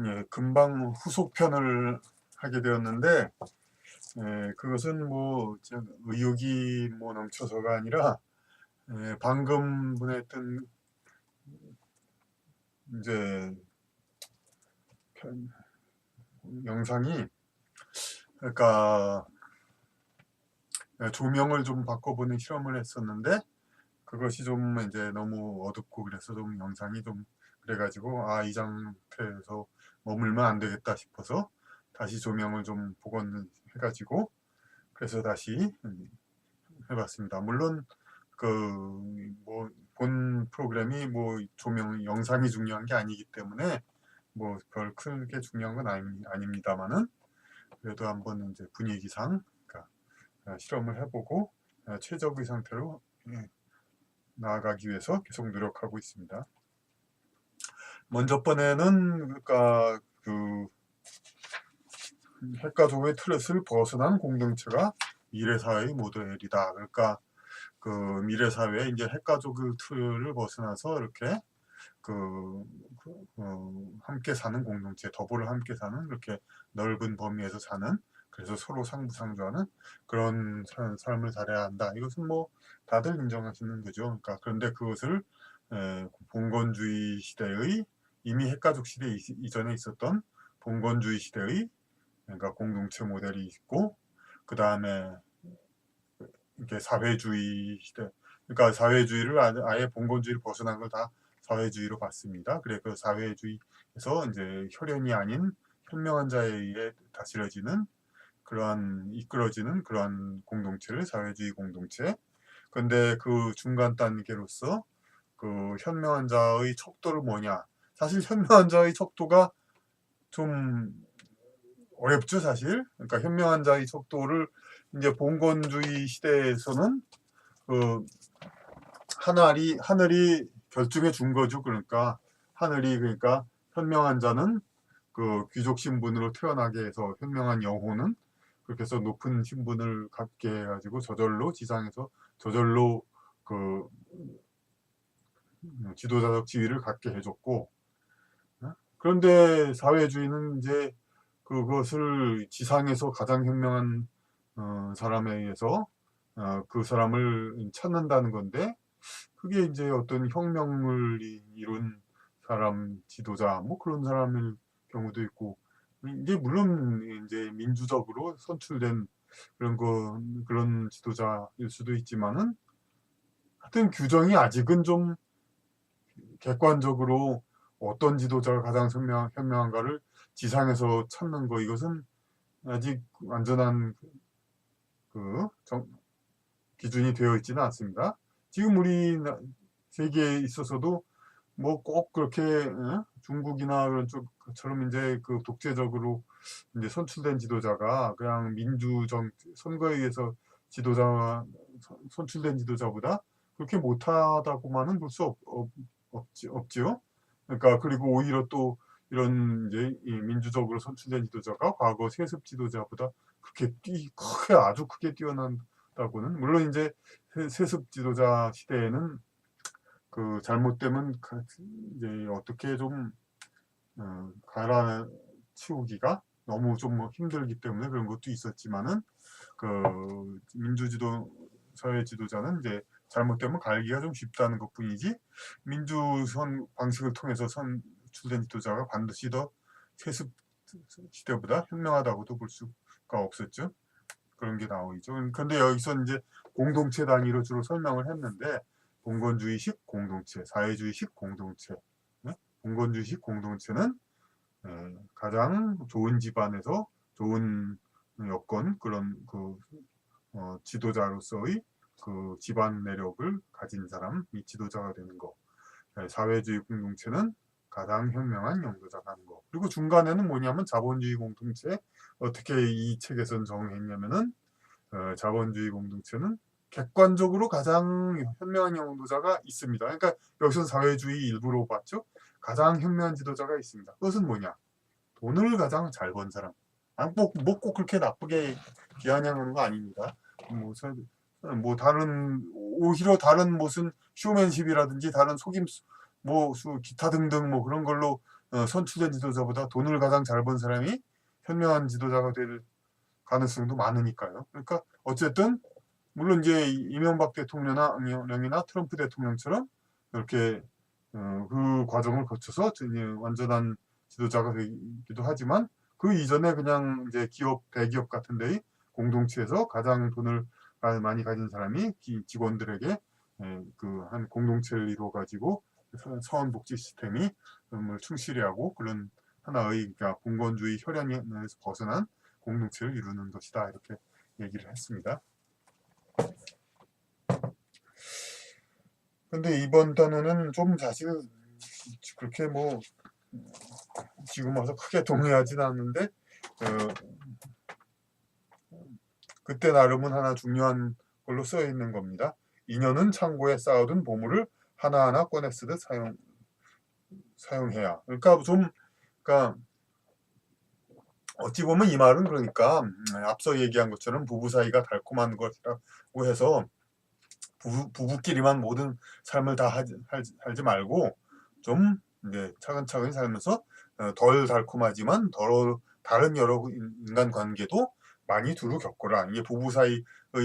예, 금방 후속편을 하게 되었는데, 그것은 뭐 의욕이 뭐 넘쳐서가 아니라, 방금 보냈던 이제 편, 영상이, 그러니까 조명을 좀 바꿔보는 실험을 했었는데, 그것이 좀 이제 너무 어둡고 그래서 좀 영상이 좀 그래가지고, 이 상태에서 머물면 안 되겠다 싶어서 다시 조명을 좀 복원해가지고, 그래서 다시 해봤습니다. 물론 그 뭐 본 프로그램이 뭐 조명 영상이 중요한 게 아니기 때문에 뭐 별 크게 중요한 건 아닙니다만은, 그래도 한번 이제 분위기상, 그러니까 실험을 해보고 최적의 상태로 나아가기 위해서 계속 노력하고 있습니다. 먼저 번에는 그러니까 그 핵가족의 틀을 벗어난 공동체가 미래사회의 모델이다. 그러니까 그 미래사회에 이제 핵가족의 틀을 벗어나서 이렇게 함께 사는 공동체, 더불어 함께 사는, 이렇게 넓은 범위에서 사는, 그래서 서로 상부상조하는 그런 삶을 살아야 한다. 이것은 뭐 다들 인정하시는 거죠. 그러니까 그런데 그것을 봉건주의 시대의, 이미 핵가족 시대 이전에 있었던 봉건주의 시대의, 그러니까 공동체 모델이 있고, 그 다음에 이렇게 사회주의 시대, 그러니까 사회주의를 아예 봉건주의를 벗어난 걸 다 사회주의로 봤습니다. 그래 그 사회주의에서 이제 혈연이 아닌 현명한 자에 의해 다스려지는, 이끌어지는 그러한 공동체를 사회주의 공동체. 그런데 그 중간 단계로서 그 현명한 자의 척도를 뭐냐? 사실 현명한 자의 척도가 좀 어렵죠, 사실. 그러니까 현명한 자의 척도를 이제 봉건주의 시대에서는 그 하늘이 결정해 준 거죠. 그러니까 하늘이, 그러니까 현명한 자는 그 귀족 신분으로 태어나게 해서, 현명한 영혼은 그렇게 해서 높은 신분을 갖게 해가지고 저절로 지상에서 저절로 그 지도자적 지위를 갖게 해줬고, 그런데 사회주의는 이제 그것을 지상에서 가장 현명한 사람에 의해서 그 사람을 찾는다는 건데, 그게 이제 어떤 혁명을 이룬 사람, 지도자, 뭐 그런 사람일 경우도 있고, 이제 물론 이제 민주적으로 선출된 그런 지도자일 수도 있지만은, 하여튼 규정이 아직은 좀 객관적으로 어떤 지도자가 가장 현명한가를 지상에서 찾는 거, 이것은 아직 완전한 그 기준이 되어 있지는 않습니다. 지금 우리 세계에 있어서도 뭐 꼭 그렇게 중국이나 그런 쪽처럼 이제 그 독재적으로 이제 선출된 지도자가 그냥 민주적 선거에 의해서 선출된 지도자보다 그렇게 못하다고만은 볼 수 없지요. 그러니까 그리고 오히려 또 이런 이제 이 민주적으로 선출된 지도자가 과거 세습 지도자보다 크게 아주 크게 뛰어난다고는, 물론 이제 세습 지도자 시대에는 그 잘못되면 이제 어떻게 좀 갈아치우기가 너무 좀 뭐 힘들기 때문에 그런 것도 있었지만은, 그 사회 지도자는 이제 잘못되면 갈기가 좀 쉽다는 것뿐이지, 민주선 방식을 통해서 선출된 지도자가 반드시 더 세습 시대보다 현명하다고도 볼 수가 없었죠. 그런 게 나오죠. 그런데 여기서 이제 공동체 단위로 주로 설명을 했는데, 봉건주의식 공동체, 사회주의식 공동체. 봉건주의식 공동체는 가장 좋은 집안에서 좋은 여건, 그런 지도자로서의 그 집안 내력을 가진 사람이 지도자가 되는 거. 사회주의 공동체는 가장 현명한 영도자가 하는 거. 그리고 중간에는 뭐냐면 자본주의 공동체. 어떻게 이 책에서는 정했냐면은, 자본주의 공동체는 객관적으로 가장 현명한 영도자가 있습니다. 그러니까 여기서 사회주의 일부로 봤죠. 가장 현명한 지도자가 있습니다. 그것은 뭐냐? 돈을 가장 잘 번 사람. 꼭 그렇게 나쁘게 비아냥하는 거 아닙니다. 오히려 다른 무슨 쇼맨십이라든지 다른 속임수, 기타 등등 뭐 그런 걸로 선출된 지도자보다 돈을 가장 잘 번 사람이 현명한 지도자가 될 가능성도 많으니까요. 그러니까 어쨌든 물론 이제 이명박 대통령이나 트럼프 대통령처럼 이렇게 그 과정을 거쳐서 완전한 지도자가 되기도 하지만 그 이전에 그냥 이제 대기업 같은 데의 공동체에서 가장 돈을 많이 가진 사람이 직원들에게 그 한 공동체를 이루어 가지고 사원복지 시스템이 충실히 하고 그런 하나의 그러니까 공권주의 혈안에서 벗어난 공동체를 이루는 것이다 이렇게 얘기를 했습니다. 근데 이번 단어는 좀 사실 그렇게 뭐 지금 와서 크게 동의하지는 않는데 그때 나름은 하나 중요한 걸로 써 있는 겁니다. 인연은 창고에 쌓아둔 보물을 하나하나 꺼내 쓰듯 사용해야. 그러니까 어찌 보면 이 말은 그러니까 앞서 얘기한 것처럼 부부 사이가 달콤한 것이라고 해서 부부끼리만 모든 삶을 다 살지 말고 좀 이제 차근차근히 살면서 덜 달콤하지만 다른 여러 인간 관계도 많이 두루 겪어라. 이게 부부 사이의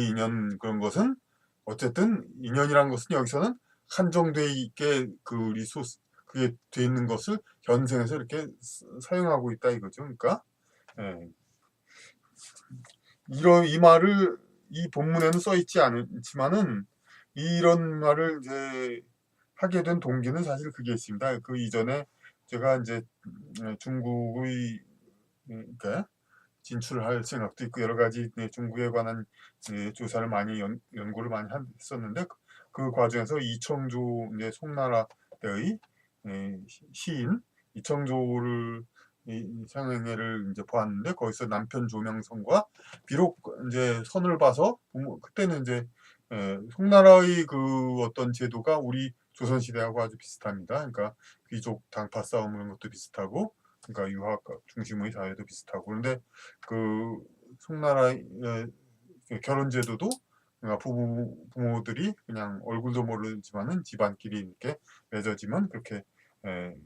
인연 그런 것은 어쨌든 인연이란 것은 여기서는 한정돼 있게 그 리소스 그게 돼 있는 것을 현생에서 이렇게 사용하고 있다 이거죠. 그러니까 예. 이 말을 이 본문에는 써 있지 않지만은 이런 말을 이제 하게 된 동기는 사실 그게 있습니다. 그 이전에 제가 이제 중국의 그러니까 진출을 할 생각도 있고 여러 가지 중국에 관한 조사를 많이 연구를 많이 했었는데 그 과정에서 이청조 이제 송나라 때의 시인 이청조를 상행회를 이제 보았는데 거기서 남편 조명성과 비록 이제 선을 봐서 그때는 이제 송나라의 그 어떤 제도가 우리 조선시대하고 아주 비슷합니다. 그러니까 귀족 당파 싸움 이런 것도 비슷하고 그러니까 유학 중심의 사회도 비슷하고 그런데 그 송나라의 결혼 제도도 그러니까 부모들이 그냥 얼굴도 모르지만은 집안끼리 이렇게 맺어지면 그렇게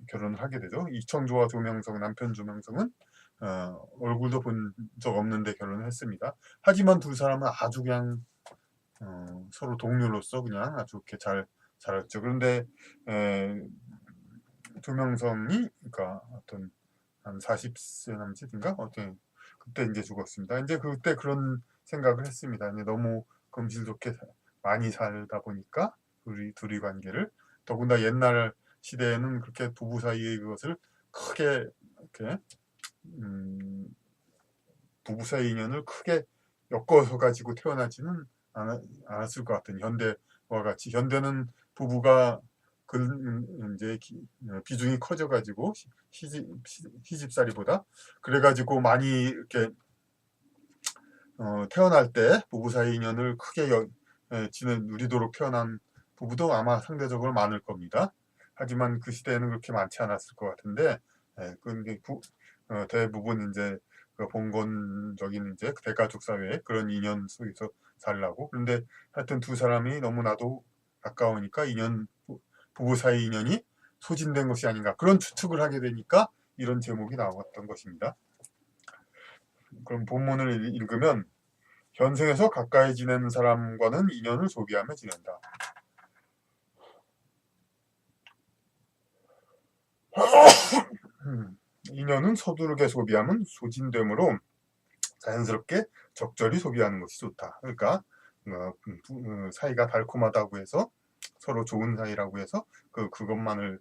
결혼을 하게 되죠. 이청조와 조명성 남편 조명성은 얼굴도 본 적 없는데 결혼을 했습니다. 하지만 두 사람은 아주 그냥 서로 동료로서 그냥 아주 좋게 잘 살았죠. 그런데 조명성이 그러니까 어떤 한 40세 남짓인가 어떤 그때 이제 죽었습니다. 이제 그때 그런 생각을 했습니다. 이제 너무 금실 좋게 많이 살다 보니까 둘이 관계를 더군다나 옛날 시대에는 그렇게 부부 사이의 그것을 크게 이렇게 부부 사이 인연을 크게 엮어서 가지고 태어나지는 않았을 것 같은 현대와 같이 현대는 부부가 이제 비중이 커져가지고 시집살이보다 그래가지고 많이 이렇게 태어날 때 부부 사이 인연을 크게 누리도록 태어난 부부도 아마 상대적으로 많을 겁니다. 하지만 그 시대에는 그렇게 많지 않았을 것 같은데 대부분 이제 그 봉건적인 이제 대가족 사회의 그런 인연 속에서 살라고. 그런데 하여튼 두 사람이 너무나도 가까우니까 부부 사이 인연이 소진된 것이 아닌가 그런 추측을 하게 되니까 이런 제목이 나왔던 것입니다. 그럼 본문을 읽으면 현생에서 가까이 지내는 사람과는 인연을 소비하며 지낸다. 인연은 서두르게 소비하면 소진되므로 자연스럽게 적절히 소비하는 것이 좋다. 그러니까 사이가 달콤하다고 해서 서로 좋은 사이라고 해서 그것만을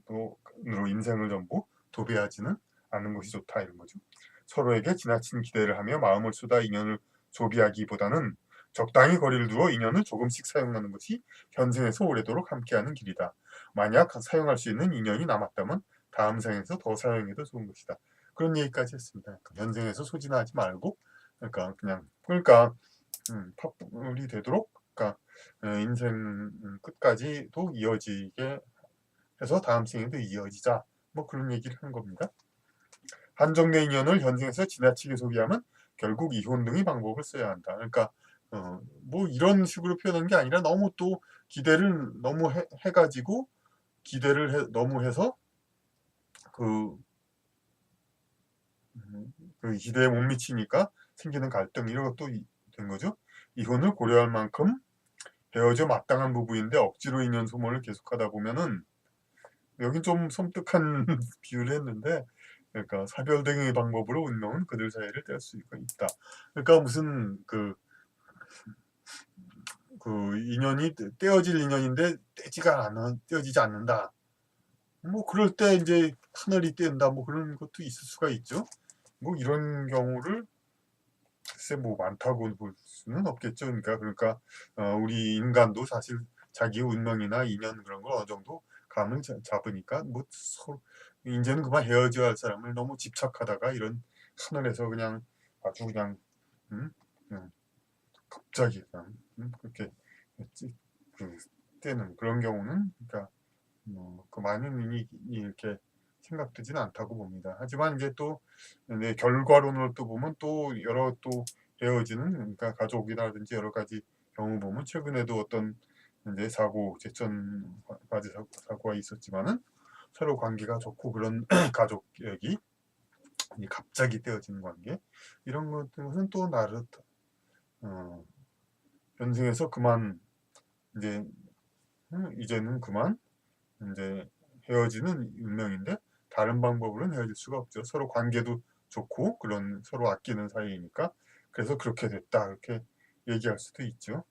로 인생을 전부 도배하지는 않는 것이 좋다 이런 거죠. 서로에게 지나친 기대를 하며 마음을 쏟아 인연을 소비하기보다는 적당히 거리를 두어 인연을 조금씩 사용하는 것이 현생에서 오래도록 함께하는 길이다. 만약 사용할 수 있는 인연이 남았다면 다음 생에서 더 사용해도 좋은 것이다. 그런 얘기까지 했습니다. 현생에서 소진하지 말고 그러니까 파풀이 되도록 그러니까 인생 끝까지도 이어지게 해서 다음 생에도 이어지자 뭐 그런 얘기를 한 겁니다. 한정된 인연을 현생에서 지나치게 소비하면 결국 이혼 등의 방법을 써야 한다. 그러니까 뭐 이런 식으로 표현한 게 아니라 너무 또 기대를 너무 해가지고 너무 해서 그, 그 기대에 못 미치니까 생기는 갈등 이런 것도 된 거죠. 이혼을 고려할 만큼 헤어져 마땅한 부부인데 억지로 인연 소멸을 계속하다 보면은 여긴 좀 섬뜩한 비유를 했는데 그러니까 사별 등의 방법으로 운명은 그들 사이를 뗄 수 있다. 그러니까 무슨 그 인연이 떼어질 인연인데 떼어지지 않는다. 뭐 그럴 때 이제 하늘이 뗀다 뭐 그런 것도 있을 수가 있죠. 뭐 이런 경우를 글쎄 뭐 많다고 볼 수는 없겠죠. 그러니까 우리 인간도 사실 자기 운명이나 인연 그런 걸 어느 정도 감을 잡으니까 뭐 이제는 그만 헤어져야 할 사람을 너무 집착하다가 이런 하늘에서 그냥 아주 그냥 음? 그냥 갑자기 그냥 그렇게 그 때는 그런 경우는 그러니까 그 많은 인이 이렇게 생각되지는 않다고 봅니다. 하지만 이제 또 네, 결과론을 또 보면 또 여러 또 헤어지는 그러니까 가족이라든지 여러 가지 경우 보면 최근에도 어떤 이제 제천 과제 사고가 있었지만은 서로 관계가 좋고 그런 가족이 갑자기 떼어지는 관계 이런 것은 또 나름 현생에서 그만 이제 이제는 그만 이제 헤어지는 운명인데 다른 방법으로는 헤어질 수가 없죠. 서로 관계도 좋고 그런 서로 아끼는 사이니까 그래서 그렇게 됐다 이렇게 얘기할 수도 있죠.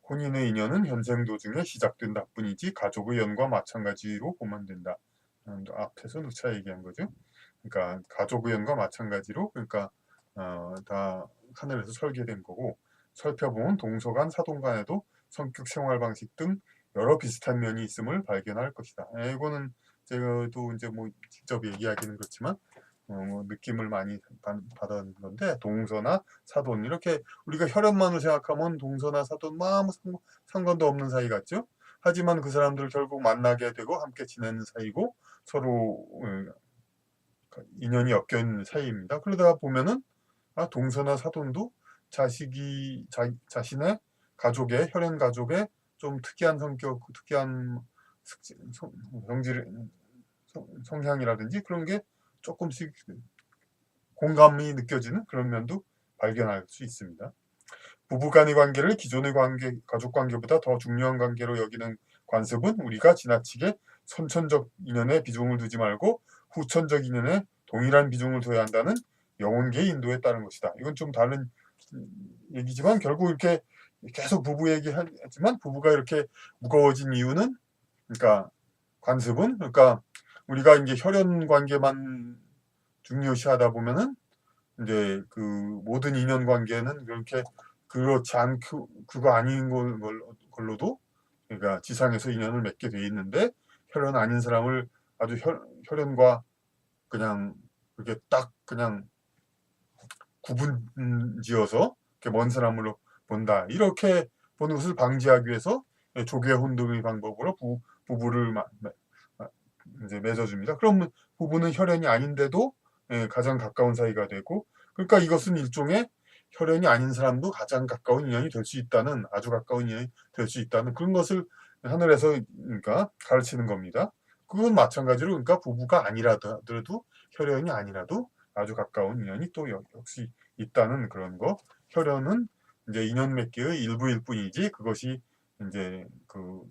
혼인의 인연은 현생 도중에 시작된다 뿐이지 가족의 연과 마찬가지로 보면 된다. 앞에서 누차 얘기한 거죠. 그러니까 가족의 연과 마찬가지로 그러니까 다 하늘에서 설계된 거고 살펴보면 동서간 사돈간에도 성격 생활 방식 등 여러 비슷한 면이 있음을 발견할 것이다. 이거는 제가도 이제 뭐 직접 얘기하기는 그렇지만 느낌을 많이 받은 건데 동서나 사돈 이렇게 우리가 혈연만을 생각하면 동서나 사돈 아무 상관도 없는 사이 같죠. 하지만 그 사람들 결국 만나게 되고 함께 지내는 사이고 서로 인연이 엮여 있는 사이입니다. 그러다 보면은 동서나 사돈도 자신의 가족의 혈연 가족의 좀 특이한 성격, 특이한 성질, 성향이라든지 그런 게 조금씩 공감이 느껴지는 그런 면도 발견할 수 있습니다. 부부간의 관계를 기존의 가족 관계보다 더 중요한 관계로 여기는 관습은 우리가 지나치게 선천적 인연에 비중을 두지 말고 후천적 인연에 동일한 비중을 둬야 한다는 영혼계의 인도에 따른 것이다. 이건 좀 다른 얘기지만 결국 이렇게 계속 부부 얘기하지만 부부가 이렇게 무거워진 이유는 그러니까 관습은 그러니까 우리가 이제 혈연 관계만 중요시하다 보면은 이제 그 모든 인연 관계는 그렇게 그렇지 않고 그거 아닌 걸로도 그러니까 지상에서 인연을 맺게 돼 있는데 혈연 아닌 사람을 아주 혈연과 그냥 그렇게 딱 그냥 구분지어서 먼 사람으로 본다 이렇게 보는 것을 방지하기 위해서 조계혼 등의 방법으로 부부를 이제 맺어줍니다. 그러면 부부는 혈연이 아닌데도 가장 가까운 사이가 되고 그러니까 이것은 일종의 혈연이 아닌 사람도 가장 가까운 인연이 될 수 있다는 아주 가까운 인연이 될 수 있다는 그런 것을 하늘에서 그러니까 가르치는 겁니다. 그건 마찬가지로 그러니까 부부가 아니라도 혈연이 아니라도 아주 가까운 인연이 또 역시 있다는 그런 거. 혈연은 이제 인연 맺기의 일부일 뿐이지 그것이 이제 그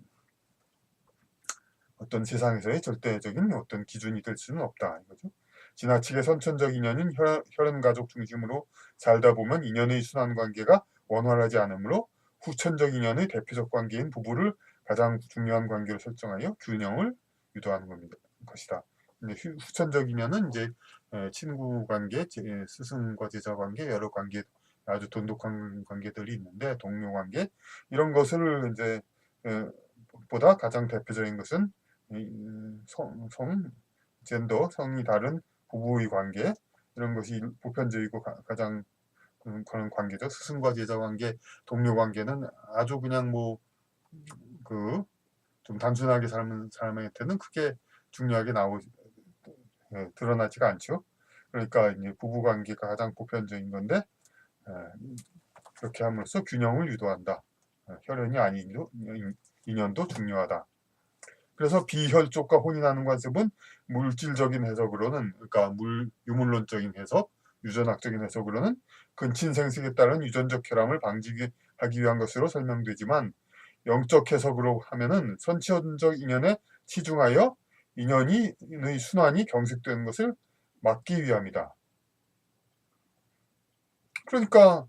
어떤 세상에서의 절대적인 어떤 기준이 될 수는 없다 이거죠. 지나치게 선천적 인연인 혈연 가족 중심으로 살다 보면 인연의 순환 관계가 원활하지 않으므로 후천적 인연의 대표적 관계인 부부를 가장 중요한 관계로 설정하여 균형을 유도하는 것이다. 후천적 인연은 이제 친구 관계, 스승과 제자 관계, 여러 관계 아주 돈독한 관계들이 있는데 동료 관계 이런 것을 이제 보다 가장 대표적인 것은 젠더, 성이 다른 부부의 관계 이런 것이 보편적이고 가장 그런 관계죠. 스승과 제자 관계, 동료 관계는 아주 그냥 뭐 그 좀 단순하게 사는 사람한테는 크게 중요하게 드러나지가 않죠. 그러니까 이제 부부 관계가 가장 보편적인 건데 그렇게 함으로써 균형을 유도한다. 혈연이 아니도 인연도 중요하다. 그래서 비혈족과 혼인하는 관습은 물질적인 해석으로는, 그러니까 유물론적인 해석, 유전학적인 해석으로는 근친생식에 따른 유전적 결함을 방지하기 위한 것으로 설명되지만, 영적 해석으로 하면은 선천적 인연에 치중하여 인연의 순환이 경색되는 것을 막기 위함이다. 그러니까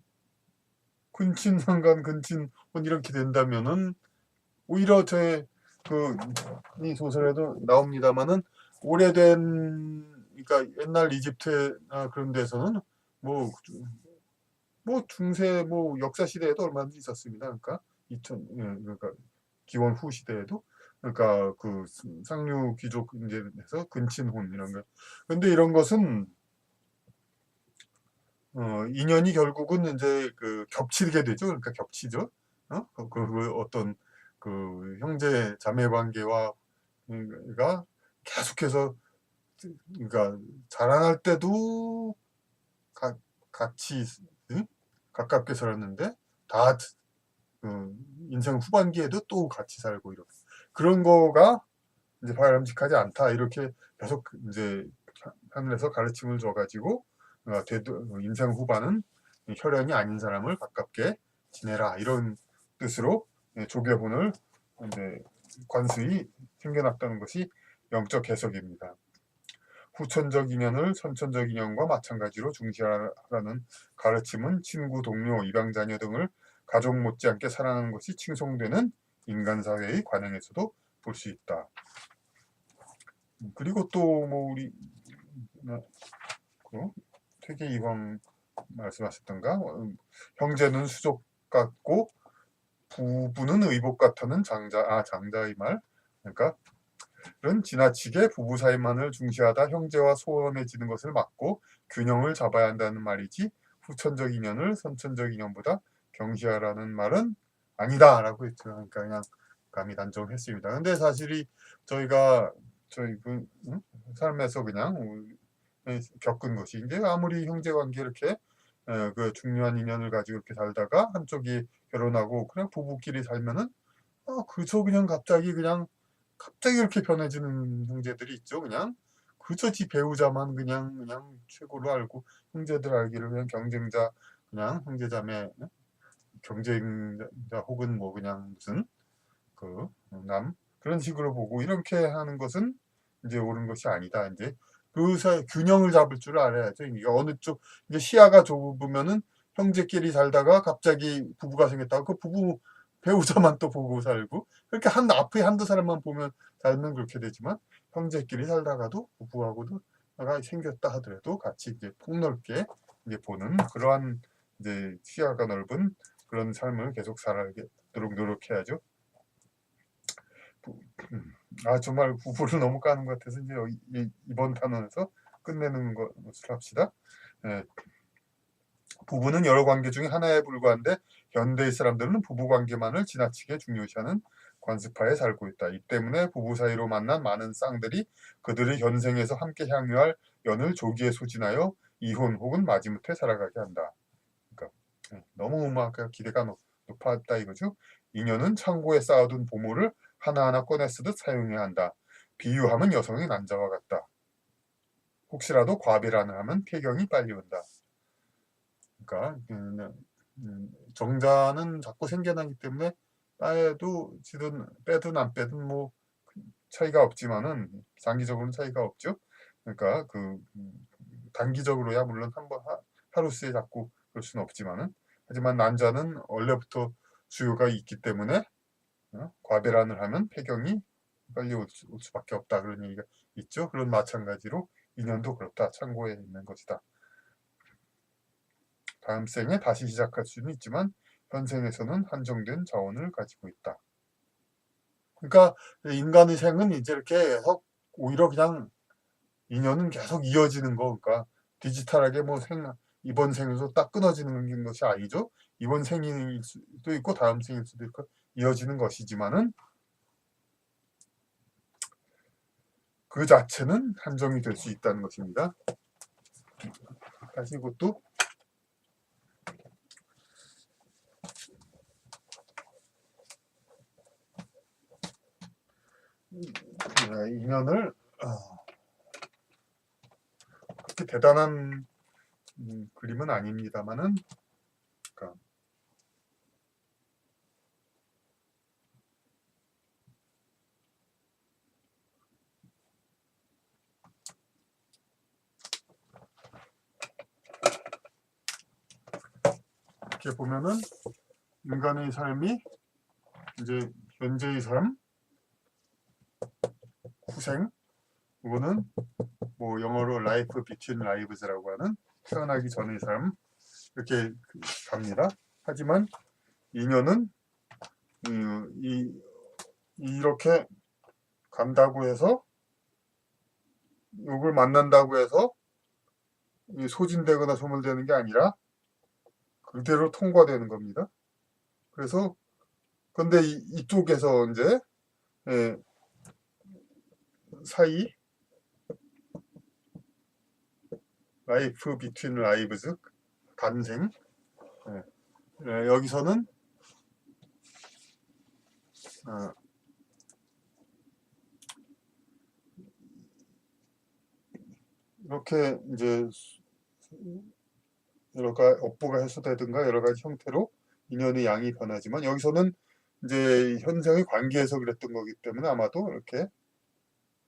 근친상간, 근친혼 이렇게 된다면은 오히려 이 소설에도 나옵니다만은 오래된, 그러니까 옛날 이집트나 그런 데서는 뭐, 중세 역사 시대에도 얼마든지 있었습니다. 그러니까 그러니까 기원 후 시대에도, 그러니까 그 상류 귀족 이제에서 근친혼 이런 거. 근데 이런 것은 인연이 결국은 이제 겹치게 되죠. 그러니까 겹치죠. 어떤 형제 자매 관계와 가 계속해서, 그러니까 자라날 때도 같이 가깝게 살았는데 다 인생 후반기에도 또 같이 살고 이렇게, 그런 거가 이제 바람직하지 않다 이렇게 계속 이제 하늘에서 가르침을 줘가지고 인생 후반은 혈연이 아닌 사람을 가깝게 지내라 이런 뜻으로 조계혼을 이제 관수히 생겨났다는 것이 영적 해석입니다. 후천적 인연을 선천적 인연과 마찬가지로 중시하라는 가르침은 친구, 동료, 입양 자녀 등을 가족 못지않게 사랑하는 것이 칭송되는 인간사회의 관행에서도 볼 수 있다. 그리고 또 우리 퇴계 이황 말씀하셨던가, 형제는 수족 같고 부부는 의복 같다는 장자의 말. 그러니까 는 지나치게 부부 사이만을 중시하다 형제와 소원해지는 것을 막고 균형을 잡아야 한다는 말이지, 후천적 인연을 선천적 인연보다 경시하라는 말은 아니다라고 했죠. 그러니까 그냥 감히 단정했습니다. 근데 사실이 저희 삶에서 그냥 겪은 것이, 이제 아무리 형제 관계 이렇게 중요한 인연을 가지고 이렇게 살다가 한쪽이 결혼하고 그냥 부부끼리 살면은 그저 그냥 갑자기 이렇게 변해지는 형제들이 있죠. 그냥 그저 지 배우자만 그냥 최고로 알고, 형제들 알기를 그냥 경쟁자, 그냥 형제자매 경쟁자, 혹은 그냥 무슨 그런 식으로 보고 이렇게 하는 것은 이제 옳은 것이 아니다. 이제 그 사이 균형을 잡을 줄 알아야죠. 이게 어느 쪽, 이제 시야가 좁으면은 형제끼리 살다가 갑자기 부부가 생겼다고 그 부부 배우자만 또 보고 살고, 그렇게 앞에 한두 사람만 보면 살면 그렇게 되지만, 형제끼리 살다가도 부부하고도 가 생겼다 하더라도 같이 이제 폭넓게 이제 보는 그러한 이제 시야가 넓은 그런 삶을 계속 살아가도록 노력해야죠. 정말 부부를 너무 까는 것 같아서 이제 이번 단원에서 끝내는 것을 합시다. 부부는 여러 관계 중에 하나에 불과한데 현대의 사람들은 부부 관계만을 지나치게 중요시하는 관습하에 살고 있다. 이 때문에 부부 사이로 만난 많은 쌍들이 그들의 현생에서 함께 향유할 연을 조기에 소진하여 이혼 혹은 마지못해 살아가게 한다. 그러니까 너무 기대가 높았다 이거죠. 인연은 창고에 쌓아둔 보물을 하나하나 꺼내 쓰듯 사용해야 한다. 비유하면 여성의 난자와 같다. 혹시라도 과배란을 하면 폐경이 빨리 온다. 그러니까 정자는 자꾸 생겨나기 때문에 빼든 안 빼든 차이가 없지만은 장기적으로는 차이가 없죠. 그러니까 단기적으로야 물론 하루씩 자꾸 그럴 수는 없지만은, 하지만 난자는 원래부터 수요가 있기 때문에 과배란을 하면 폐경이 빨리 올 수밖에 없다, 그런 얘기가 있죠. 그런 마찬가지로 인연도 그렇다. 창고에 있는 것이다. 다음 생에 다시 시작할 수는 있지만 현생에서는 한정된 자원을 가지고 있다. 그러니까 인간의 생은 이제 이렇게 계속 오히려 그냥 인연은 계속 이어지는 거, 그러니까 디지털하게 이번 생에서 딱 끊어지는 것이 아니죠. 이번 생일 수도 있고 다음 생일 수도 있고 이어지는 것이지만은 그 자체는 한정이 될 수 있다는 것입니다. 다시 이것도 인연을 그렇게 대단한 그림은 아닙니다만은, 그러니까 이렇게 보면은 인간의 삶이 이제 현재의 삶, 후생, 이거는 뭐 영어로 life between lives라고 하는 태어나기 전의 삶, 이렇게 갑니다. 하지만 인연은 이렇게 간다고 해서, 이걸 만난다고 해서 소진되거나 소멸되는 게 아니라 그대로 통과되는 겁니다. 그래서 근데 이쪽에서 이제 사이 라이프 비트윈 라이브즈 단생, 여기서는 이렇게 이제 여러 가지 업보가 해소되든가 여러 가지 형태로 인연의 양이 변하지만, 여기서는 이제 현생의 관계에서 그랬던 거기 때문에 아마도 이렇게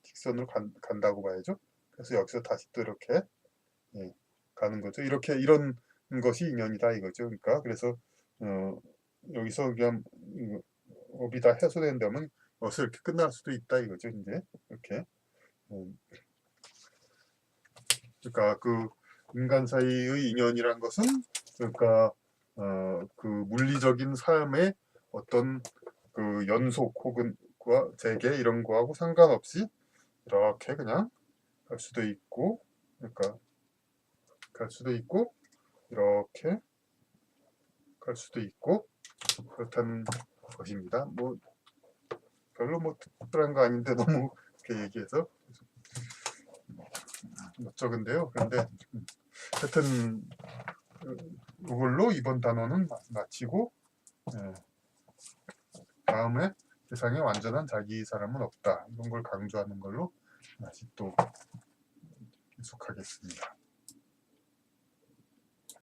직선으로 간다고 봐야죠. 그래서 여기서 다시 또 이렇게 가는 거죠. 이렇게 이런 것이 인연이다 이거죠. 그러니까 그래서 여기서 그냥 업이 다 해소된다면 여기서 이렇게 끝날 수도 있다 이거죠. 이제 이렇게 그러니까 그 인간 사이의 인연이란 것은, 그러니까 그 물리적인 삶의 어떤 그 연속 혹은 재개 이런 거하고 상관없이 이렇게 그냥 갈 수도 있고, 그러니까 갈 수도 있고 이렇게 갈 수도 있고 그렇다는 것입니다. 뭐 별로 뭐 특별한 거 아닌데 너무 이렇게 얘기해서 적은데요. 그런데 하여튼 이걸로 이번 단어는 마치고, 다음에 세상에 완전한 자기 사람은 없다, 이런 걸 강조하는 걸로 다시 또 계속하겠습니다.